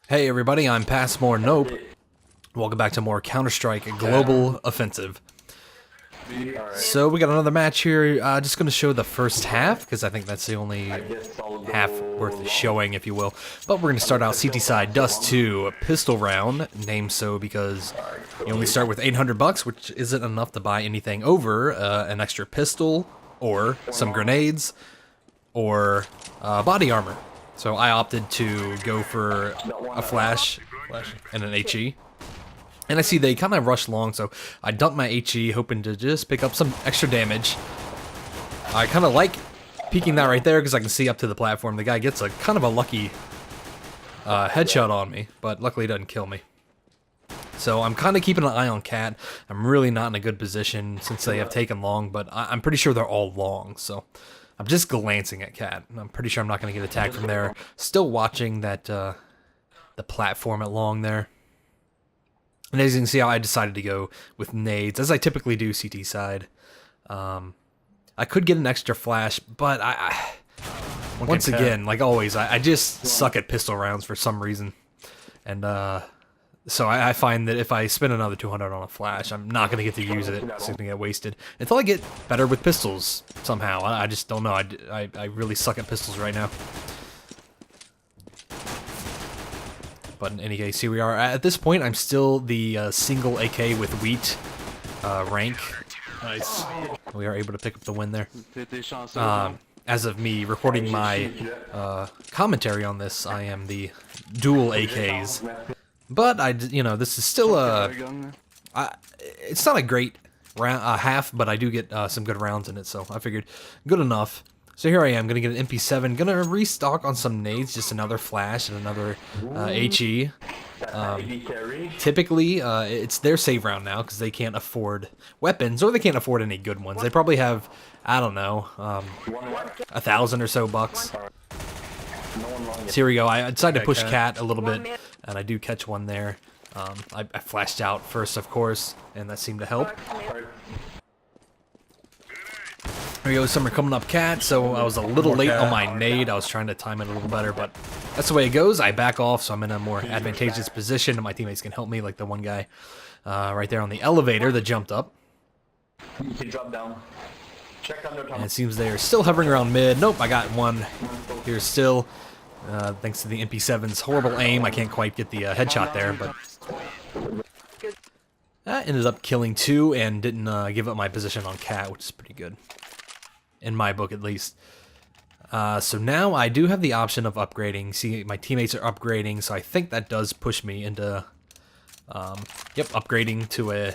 Hey everybody, I'm passmoreNOPE. Welcome back to more Counter-Strike Global Offensive. So we got another match here. Just going to show the first half, because I think that's the only half worth showing, if you will. But we're going to start out CT side, dust2, pistol round, named so because you only start with 800 bucks, which isn't enough to buy anything over an extra pistol, or some grenades, or body armor. So I opted to go for a flash and an HE. And I see they kind of rush long, so I dumped my HE, hoping to just pick up some extra damage. I kind of like peeking that right there, because I can see up to the platform. The guy gets a kind of a lucky headshot on me, but luckily it doesn't kill me. So I'm kind of keeping an eye on Cat. I'm really not in a good position since they have taken long, but I'm pretty sure they're all long, so I'm just glancing at Cat. I'm pretty sure I'm not going to get attacked from there. Still watching that the platform at long there. And as you can see, how I decided to go with nades, as I typically do CT side. I could get an extra flash, but once again, like always, I just suck at pistol rounds for some reason. And so I find that if I spend another 200 on a flash, I'm not going to get to use it. It's going to get wasted. Until I get better with pistols somehow. I just don't know. I really suck at pistols right now. But in any case, here we are. At this point, I'm still the single AK with wheat rank. Nice. We are able to pick up the win there. As of me recording my commentary on this, I am the dual AKs. But you know, this is still it's not a great round, half, but I do get some good rounds in it, so I figured good enough. So here I am, gonna get an MP7, gonna restock on some nades, just another flash and another HE. Typically, it's their save round now, because they can't afford weapons, or they can't afford any good ones. They probably have, I don't know, 1,000 or so bucks. So here we go. I decided to push Cat a little bit, and I do catch one there. I flashed out first, of course, and that seemed to help. There we go, some are coming up Cat, so I was a little late on my nade. I was trying to time it a little better, but that's the way it goes. I back off, so I'm in a more advantageous position, and my teammates can help me, like the one guy right there on the elevator that jumped up. You can drop down. Check under tunnel. And it seems they're still hovering around mid. Nope, I got one here still. Thanks to the MP7's horrible aim, I can't quite get the headshot there, but I ended up killing two and didn't give up my position on Cat, which is pretty good. In my book, at least. So now I do have the option of upgrading. See, my teammates are upgrading, so I think that does push me into, upgrading to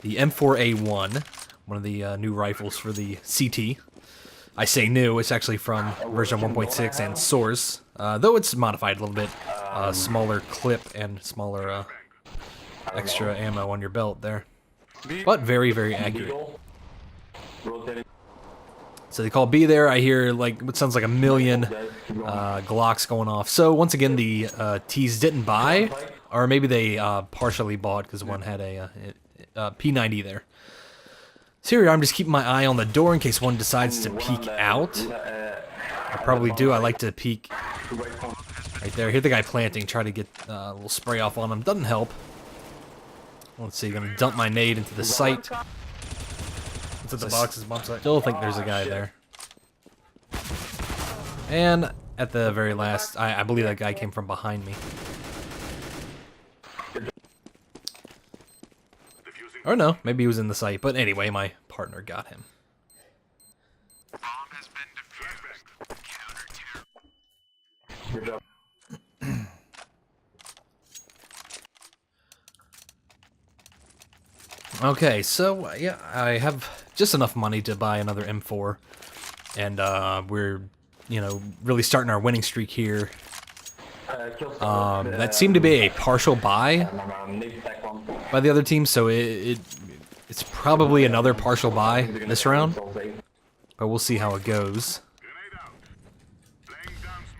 the M4A1, one of the new rifles for the CT. I say new, it's actually from version 1.6 and Source, though it's modified a little bit. Smaller clip and smaller extra ammo on your belt there. But very, very accurate. So they call B there. I hear like what sounds like a million Glocks going off. So once again, the T's didn't buy, or maybe they partially bought because one had a P90 there. So here I'm just keeping my eye on the door in case one decides to peek out. I probably do. I like to peek right there. Hear the guy planting. Try to get a little spray off on him. Doesn't help. Let's see. Gonna dump my nade into the site. The box's bomb site. Still think there's a guy there. And at the very last, I believe that guy came from behind me. Or no, maybe he was in the site. But anyway, my partner got him. Good job. Okay, so yeah, I have just enough money to buy another M4, and we're, you know, really starting our winning streak here. That seemed to be a partial buy by the other team, so it's probably another partial buy this round, but we'll see how it goes.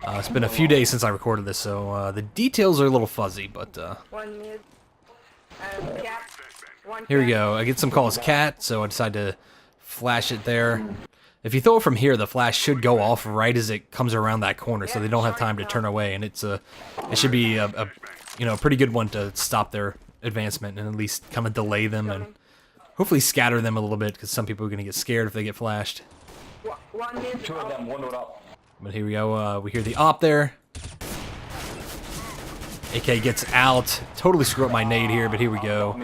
It's been a few days since I recorded this, so the details are a little fuzzy, but here we go. I get some calls Cat, so I decide to flash it there. If you throw it from here, the flash should go off right as it comes around that corner, so they don't have time to turn away, and it should be a you know, a pretty good one to stop their advancement and at least kind of delay them and hopefully scatter them a little bit, because some people are going to get scared if they get flashed. Two of them, one would up. But here we go. We hear the op there. AK gets out. Totally screw up my nade here, but here we go.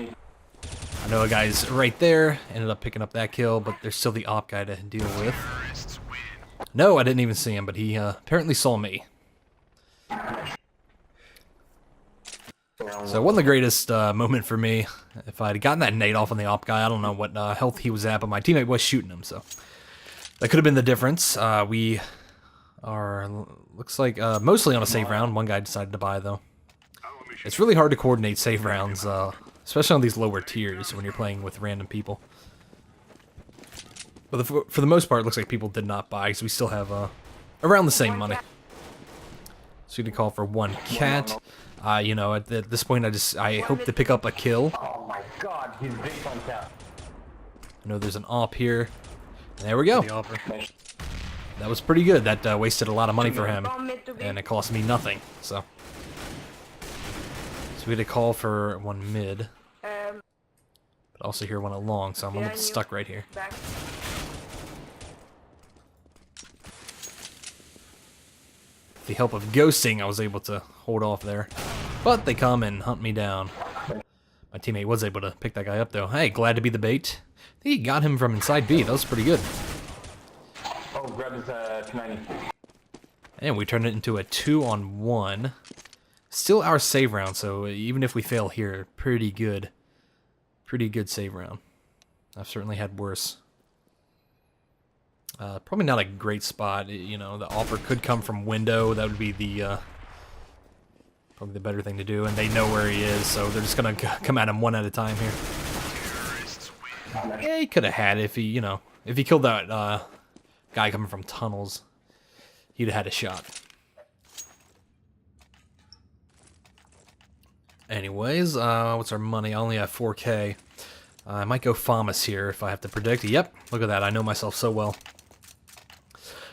I know a guy's right there. Ended up picking up that kill, but there's still the op guy to deal with. No, I didn't even see him, but he apparently saw me. So it wasn't the greatest moment for me. If I had gotten that nade off on the op guy, I don't know what health he was at, but my teammate was shooting him, so that could have been the difference. We are, looks like, mostly on a save round. One guy decided to buy, though. It's really hard to coordinate save rounds, especially on these lower tiers when you're playing with random people. But for the most part, it looks like people did not buy, because we still have around the same money. So you can call for one cat. You know, at this point, I hope to pick up a kill. Oh my god, he's big on cat. I know there's an op here. And there we go. The offer. That was pretty good. That wasted a lot of money for him, and it cost me nothing. So we had to call for one mid, but also hear one along. So I'm a little stuck right here. With the help of ghosting, I was able to hold off there, but they come and hunt me down. My teammate was able to pick that guy up though. Hey, glad to be the bait. I think he got him from inside B. That was pretty good. Oh, grab his 290. And we turned it into a 2-on-1. Still our save round, so even if we fail here, pretty good. Pretty good save round. I've certainly had worse. Probably not a great spot. You know, the offer could come from window. That would be the probably the better thing to do. And they know where he is, so they're just gonna come at him one at a time here. Yeah, he could have had it if he, you know, if he killed that guy coming from tunnels, he'd have had a shot. Anyways, what's our money? I only have 4K. I might go FAMAS here if I have to predict. Yep, look at that. I know myself so well.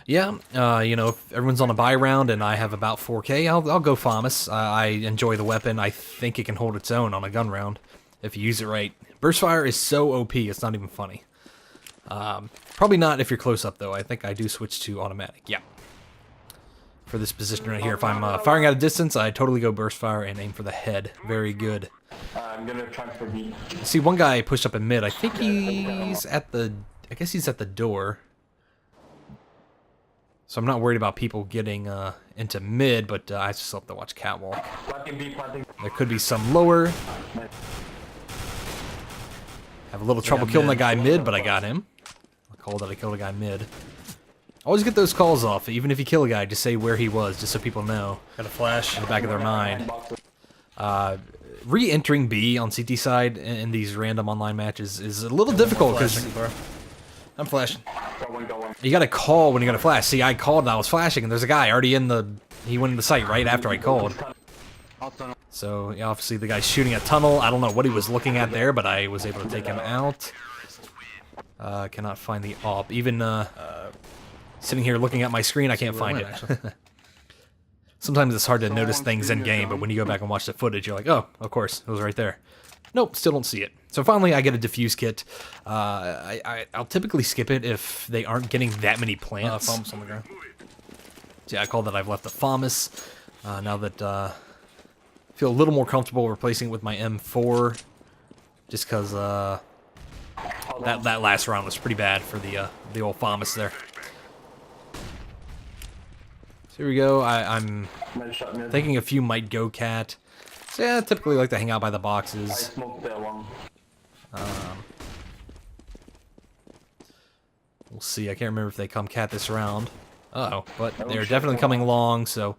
Yeah, you know, if everyone's on a buy round and I have about 4K, I'll go FAMAS. I enjoy the weapon. I think it can hold its own on a gun round if you use it right. Burst fire is so OP, it's not even funny. Probably not if you're close up, though. I think I do switch to automatic. Yeah. For this position right here, if I'm firing at a distance, I totally go burst fire and aim for the head. Very good. I'm gonna transfer B. See, one guy pushed up in mid. I think he's at the... I guess he's at the door. So I'm not worried about people getting into mid, but I just have to watch catwalk. Planting B, planting. There could be some lower. Have a little trouble killing that guy mid, but I got him. I called that I killed a guy mid. Always get those calls off, even if you kill a guy, just say where he was, just so people know. Got a flash In the back of their mind. Re-entering B on CT side in these random online matches is a little difficult, because I'm flashing. you gotta call when you're gonna flash. See, I called and I was flashing, and there's a guy already in the... He went in the site right after I called. So, yeah, obviously the guy's shooting a tunnel. I don't know what he was looking at there, but I was able to take him out. Cannot find the op. Even sitting here looking at my screen, I can't find it. Sometimes it's hard to notice things in game, but when you go back and watch the footage, you're like, oh, of course, it was right there. Nope, still don't see it. So finally, I get a diffuse kit. I'll typically skip it if they aren't getting that many plants. FAMAS on the ground. So yeah, I call that I've left the FAMAS. Now that I feel a little more comfortable replacing it with my M4, just because that last round was pretty bad for the old FAMAS there. So here we go. I'm thinking a few might go cat. So yeah, I typically like to hang out by the boxes. We'll see. I can't remember if they come cat this round. Uh-oh, but they're definitely coming long, so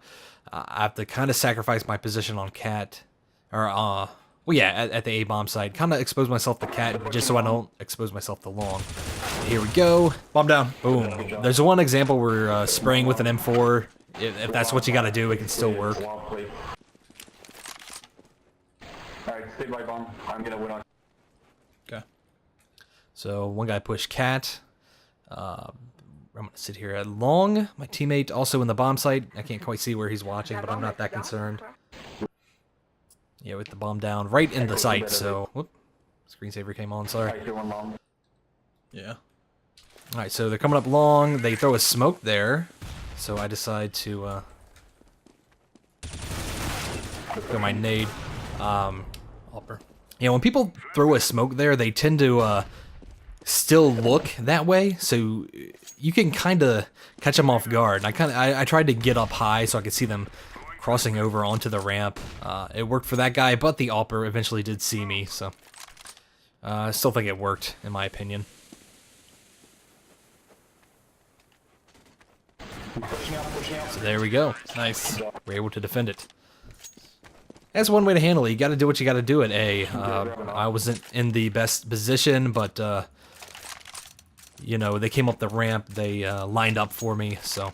I have to kind of sacrifice my position on cat. Or, well, yeah, at the A-bomb side. Kind of expose myself to cat just so I don't expose myself to long. Here we go. Bomb down. Boom. There's one example where spraying with an M4, if that's what you got to do, it can still work. Alright, stay by bomb. I'm gonna win on. Okay. So one guy pushed cat. I'm gonna sit here at long. My teammate also in the bomb site. I can't quite see where he's watching, but I'm not that concerned. Yeah, with the bomb down right in the site. So, whoop, screensaver came on. Sorry. Yeah. All right, so they're coming up long. They throw a smoke there, so I decide to throw my nade. Upper. Yeah, when people throw a smoke there, they tend to still look that way, so you can kind of catch them off guard. I tried to get up high so I could see them crossing over onto the ramp. It worked for that guy, but the AWPer eventually did see me, so I still think it worked, in my opinion. So there we go. Nice. We're able to defend it. That's one way to handle it. You got to do what you got to do at A. I wasn't in the best position, but you know, they came up the ramp. They lined up for me. So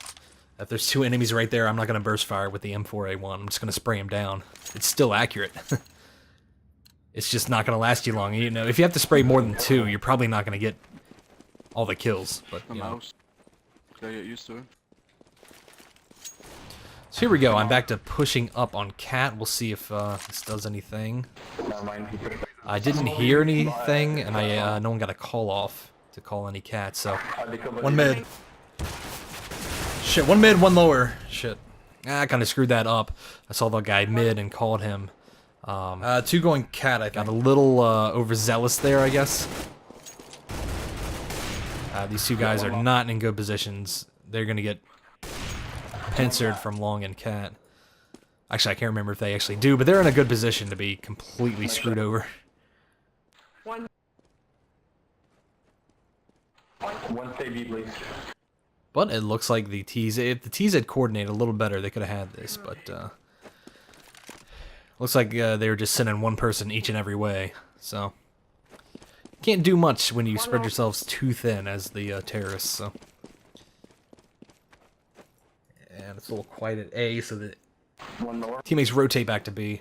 if there's two enemies right there, I'm not going to burst fire with the M4A1. I'm just going to spray them down. It's still accurate. It's just not going to last you long. You know, if you have to spray more than two, you're probably not going to get all the kills. But you know. Gotta get used to it. So here we go. I'm back to pushing up on Cat. We'll see if this does anything. I didn't hear anything, and no one got a call off to call any Cat. So One mid. Shit, one mid, one lower. Shit. I kind of screwed that up. I saw the guy mid and called him. Two going cat, I Got think. a little overzealous there, I guess. These two guys are not in good positions. They're gonna get pincered from long and Cat. Actually, I can't remember if they actually do, but they're in a good position to be completely screwed over. One KB, please. But it looks like the T's, if the T's had coordinated a little better, they could have had this, but looks like they were just sending one person each and every way, so can't do much when you spread yourselves too thin as the terrorists, so. And it's a little quiet at A, so that teammates rotate back to B.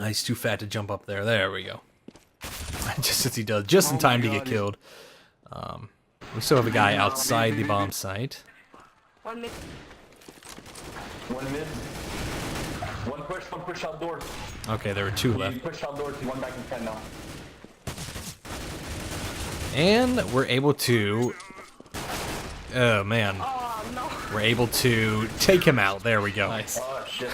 He's too fat to jump up there. There we go. Just as he does, just in time to get killed. We still have a guy outside the bomb site. One mid. One push outdoors. Okay, there were two left. You push outdoors, one back in 10 now. And we're able to... Oh, man. Oh, no. We're able to take him out. There we go. Nice. Oh, shit.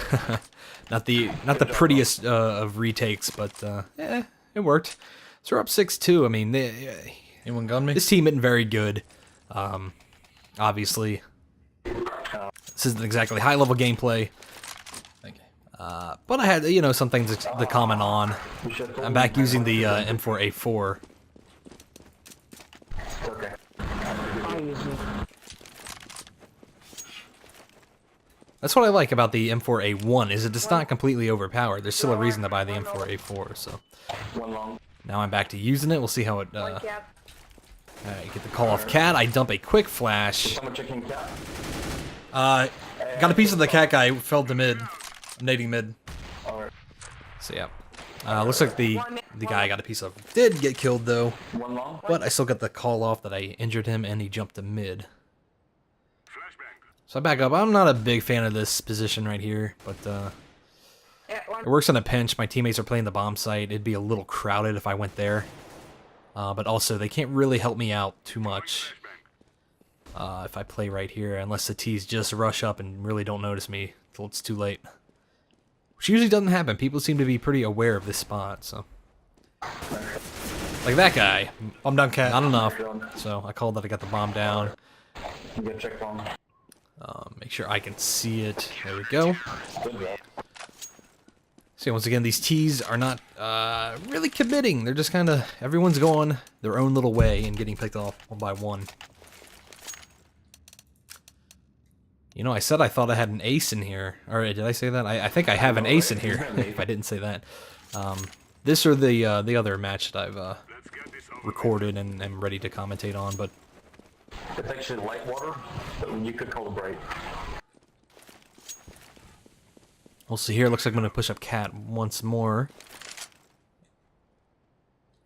Not the prettiest of retakes, but it worked. So we're up 6-2. I mean, Anyone gun me? this team isn't very good. Obviously, this isn't exactly high-level gameplay. Thank you. But I had, you know, some things to comment on. I'm back using the M4A4. Okay. That's what I like about the M4A1, is it's not completely overpowered. There's still a reason to buy the M4A4, so. One long. Now I'm back to using it. We'll see how it, One cap. Alright, get the call off Cat. I dump a quick flash. Someone checking cap. Got a piece of the cat guy, fell to mid. I'm nading mid. Alright. So yeah. Looks like the guy I got a piece of did get killed though, One long. but I still got the call off that I injured him and he jumped to mid. So I back up. I'm not a big fan of this position right here, but it works on a pinch. My teammates are playing the bomb site. It'd be a little crowded if I went there, but also they can't really help me out too much if I play right here, unless the T's just rush up and really don't notice me till it's too late. Which usually doesn't happen. People seem to be pretty aware of this spot, so. Like that guy. I'm done cat. Not enough. So I called that I got the bomb down. You get checked on. Make sure I can see it. There we go. Good job. So once again, these T's are not really committing. They're just kind of, everyone's going their own little way and getting picked off one by one. You know, I said I thought I had an ace in here. Or did I say that? I think I have an ace in here, if I didn't say that. This or the other match that I've recorded and am ready to commentate on, but... It's actually light water, but you could calibrate. We'll see here. Looks like I'm going to push up Cat once more.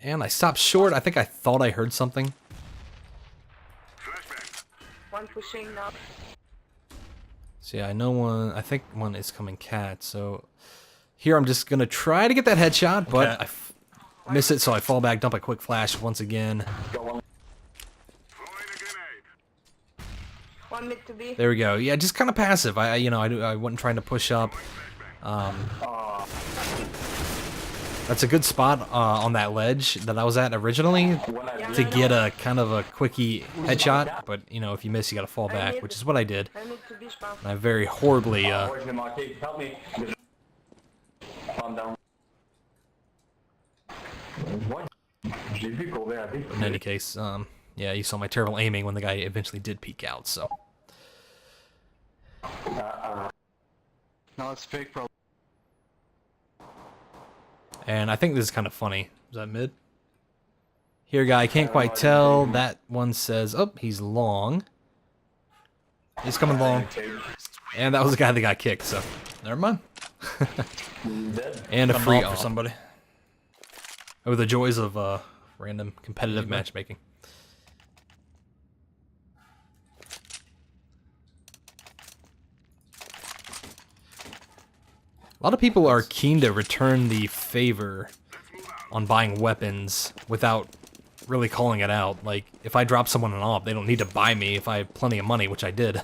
And I stopped short. I think I thought I heard something. One pushing now. So yeah, I know one. I think one is coming cat. So here I'm just gonna try to get that headshot, but Okay. I miss it. So I fall back, dump a quick flash once again. One mid to be. There we go. Yeah, just kind of passive. I wasn't trying to push up. That's a good spot on that ledge that I was at originally to get a kind of a quickie headshot. But you know, if you miss, you got to fall back, which is what I did. I mid to be spawn. And I very horribly. Where's the marquee? Help me. Calm down. What? J'ai vu qu'on avait avec. In any case, yeah, you saw my terrible aiming when the guy eventually did peek out. So No, it's fake, bro. and I think this is kind of funny. Is that mid? Here, guy, I can't quite tell. That one says, oh, he's long. He's coming long. And that was the guy that got kicked, so never mind. And a Come free off for off. somebody. Oh, the joys of random competitive matchmaking. A lot of people are keen to return the favor on buying weapons without really calling it out. Like, if I drop someone an op, they don't need to buy me if I have plenty of money, which I did.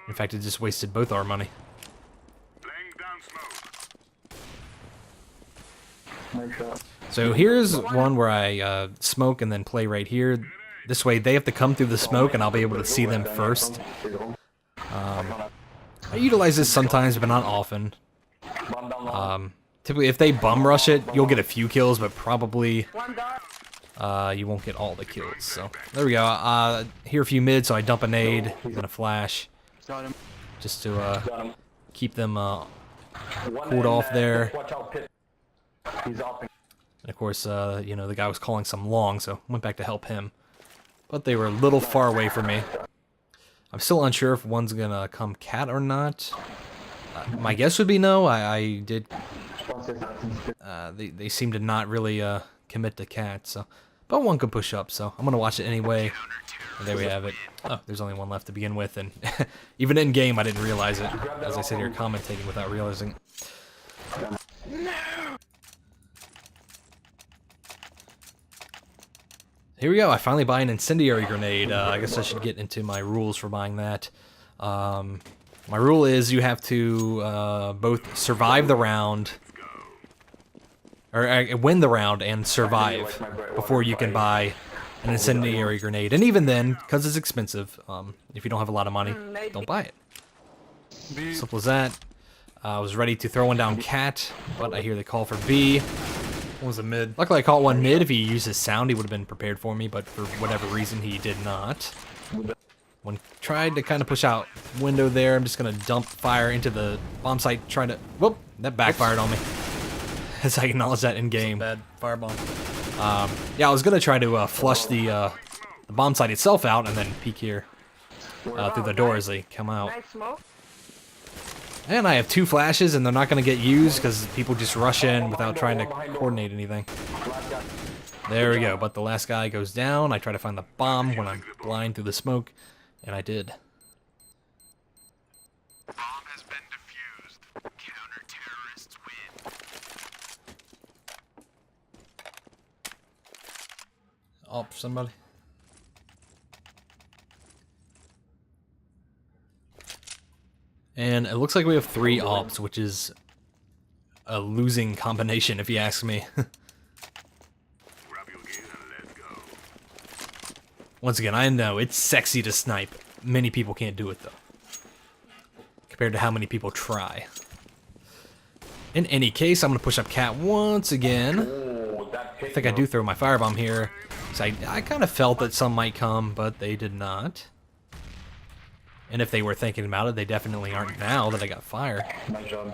In fact, it just wasted both our money. So here's one where I smoke and then play right here. This way they have to come through the smoke and I'll be able to see them first. I utilize this sometimes, but not often. Typically, if they bum rush it, you'll get a few kills, but probably One dart. you won't get all the kills. So there we go. Here a few mid, so I dump a nade, then a flash, Got him. just to keep them One cooled off there. Watch out, pit. He's off. And of course, you know, the guy was calling some long, so went back to help him. But they were a little far away from me. I'm still unsure if one's gonna come cat or not. My guess would be no. I did. They seem to not really commit to cat, so. But one could push up, so I'm gonna watch it anyway. And there we have it. Oh, there's only one left to begin with, and even in game, I didn't realize it. As I sit here commentating without realizing it. Here we go. I finally buy an incendiary grenade. I guess I should get into my rules for buying that. My rule is you have to both survive the round, or win the round and survive before you can buy an incendiary grenade. And even then, because it's expensive, if you don't have a lot of money, don't buy it. Simple as that. I was ready to throw one down cat, but I hear the call for B. What was a mid? Luckily, I caught one mid. If he used his sound, he would have been prepared for me, but for whatever reason, he did not. One tried to kind of push out window there. I'm just going to dump fire into the bomb site, trying to... Whoop! That backfired on me. As I acknowledge that in-game. Bad firebomb. Yeah, I was going to try to flush the bomb site itself out and then peek here through the door as they come out. Nice smoke. And I have 2 flashes, and they're not going to get used because people just rush in without trying to coordinate anything. There we go, but the last guy goes down. I try to find the bomb when I'm blind through the smoke, and I did. Bomb has been defused. Counter-terrorists win. Op somebody. And it looks like we have 3 ops, which is a losing combination, if you ask me. Once again, I know it's sexy to snipe. Many people can't do it, though, compared to how many people try. In any case, I'm going to push up cat once again. I think I do throw my firebomb here. So I kind of felt that some might come, but they did not. And if they were thinking about it, they definitely aren't now that I got fire. Nice job.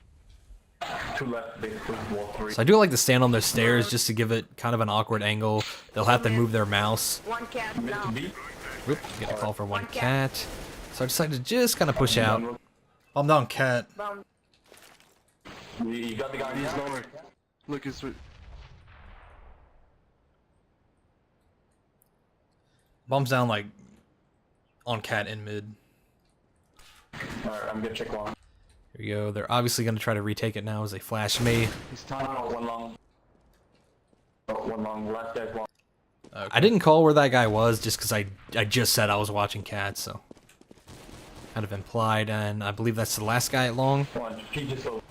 2 left, basically. Wall 3. So I do like to stand on those stairs just to give it kind of an awkward angle. They'll have to move their mouse. One cat Mid to now. B. Whoop, get a call for one cat. So I decided to just kind of push out. I'm down cat. Bomb. You got the guy. He's lower. Look, he's right. Bombs down like on cat in mid. Alright, I'm gonna check long. Here you go. They're obviously going to try to retake it now as they flash me. He's time. Oh, one long. Oh, one long. Last guy's long. Okay. I didn't call where that guy was just because I just said I was watching cats, so kind of implied, and I believe that's the last guy at long. One. He just goes.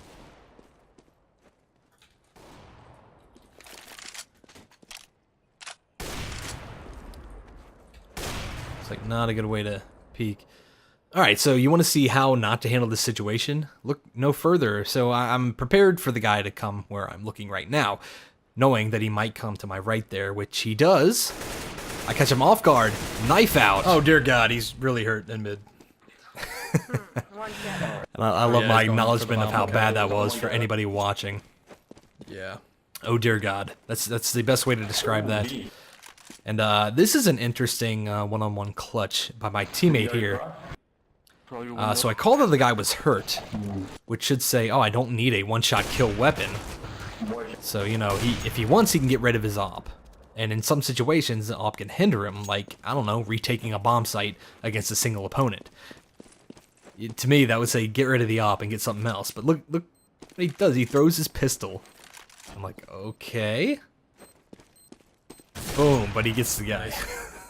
It's like not a good way to peek. All right, so you want to see how not to handle this situation? Look no further. So I'm prepared for the guy to come where I'm looking right now, knowing that he might come to my right there, which he does. I catch him off guard, knife out. Oh dear God, he's really hurt in mid. One cat. And I love Yeah, my he's going for the acknowledgement of bomb. how Okay. bad that was for anybody watching. Yeah. Oh dear God, that's the best way to describe that. And this is an interesting one-on-one clutch by my teammate here. Probably one So I called that the guy was hurt, which should say, oh, I don't need a one-shot kill weapon. So, you know, if he wants, he can get rid of his op. And in some situations, the op can hinder him, like, I don't know, retaking a bomb site against a single opponent. To me, that would say, get rid of the op and get something else. But look what he does. He throws his pistol. I'm like, okay. Boom, but he gets the guy.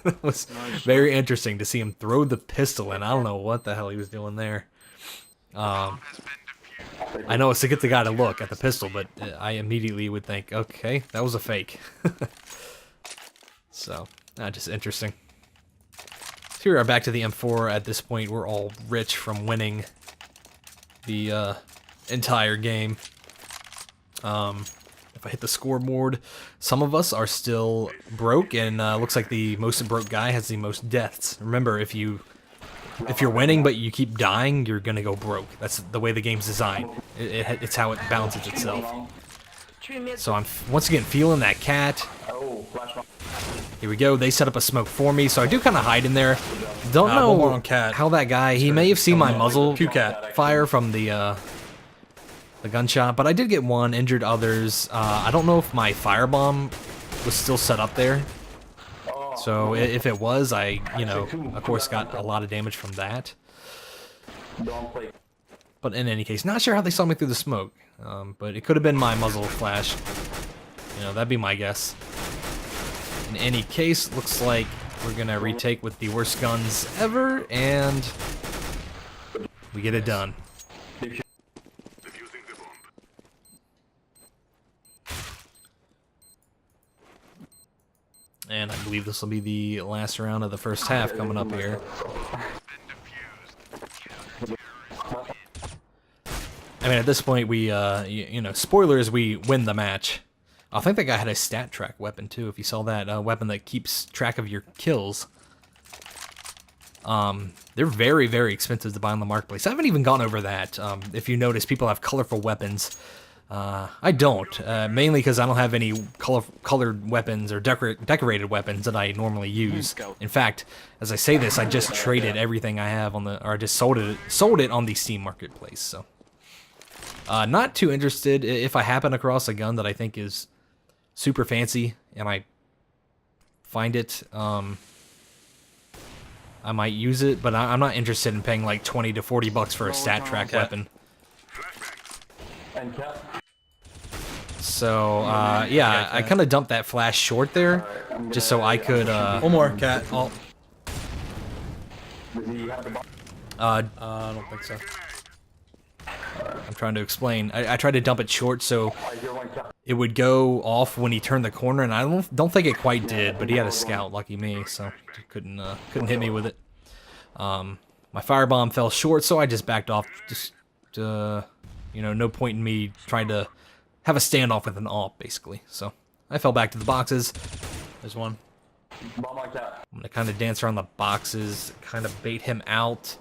It was very interesting to see him throw the pistol, and I don't know what the hell he was doing there. I know it's to get the guy to look at the pistol, but I immediately would think, okay, that was a fake. So, just interesting. So here we are back to the M4. At this point, we're all rich from winning the entire game. If I hit the scoreboard, some of us are still broke, and looks like the most broke guy has the most deaths. Remember, if you're winning but you keep dying, you're gonna go broke. That's the way the game's designed. It's how it balances itself. 3 minutes. So I'm once again feeling that cat. Oh, flash bomb. Here we go. They set up a smoke for me, so I do kind of hide in there. Don't one more know on cat. how that guy. He may have seen my muzzle Q-cat. fire from the gunshot, but I did get one, injured others. I don't know if my firebomb was still set up there. So if it was, I, you know, of course got a lot of damage from that. Don't play. But in any case, not sure how they saw me through the smoke. But it could have been my muzzle flash. You know, that'd be my guess. In any case, looks like we're gonna retake with the worst guns ever, and we get it done. Defusing the bomb. And I believe this will be the last round of the first half coming up here. I mean, at this point, we, you know, spoilers, we win the match. I think that guy had a stat track weapon, too, if you saw that. Weapon that keeps track of your kills. They're very, very expensive to buy on the marketplace. I haven't even gone over that. If you notice, people have colorful weapons. I don't, mainly because I don't have any colored weapons or decorated weapons that I normally use. In fact, as I say this, I just traded everything I have on the, or I just sold it on the Steam marketplace. So, not too interested. If I happen across a gun that I think is super fancy and I find it, I might use it, but I'm not interested in paying like 20 to 40 bucks for a stat track weapon. And cat. So, yeah, I kind of dumped that flash short there, just so I could, One more cat. Oh, Does he have the bomb? I don't think so. I'm trying to explain. I tried to dump it short so You're one cat. it would go off when he turned the corner, and I don't think it quite did, but he had a scout, lucky me, so couldn't hit me with it. My firebomb fell short, so I just backed off. Just, you know, no point in me trying to have a standoff with an AWP, basically. So I fell back to the boxes. There's one. Bomb on cat. I'm gonna kind of dance around the boxes, kind of bait him out.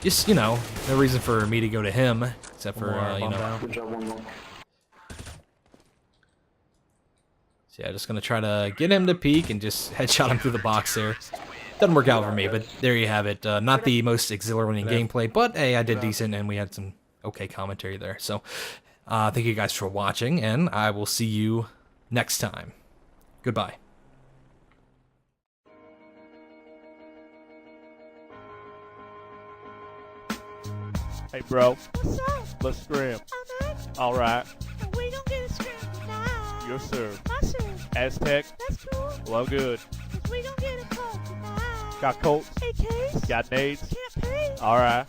Just, you know, no reason for me to go to him, except for, you know. Good job, one more. So yeah, just gonna try to get him to peek and just headshot him through the box there. Doesn't work out for me, but there you have it. Not the most exhilarating gameplay, but hey, I did decent, and we had some okay commentary there. So, thank you guys for watching, and I will see you next time. Goodbye. Hey, bro. What's up? Let's scrim. Alright. All right. We gon' get a scrim tonight. Yes, sir. My serve. Aztec. That's cool. Blow good. 'Cause we gon' get a call tonight. Got Colts. AKs. Got nades. Can't pay. All right.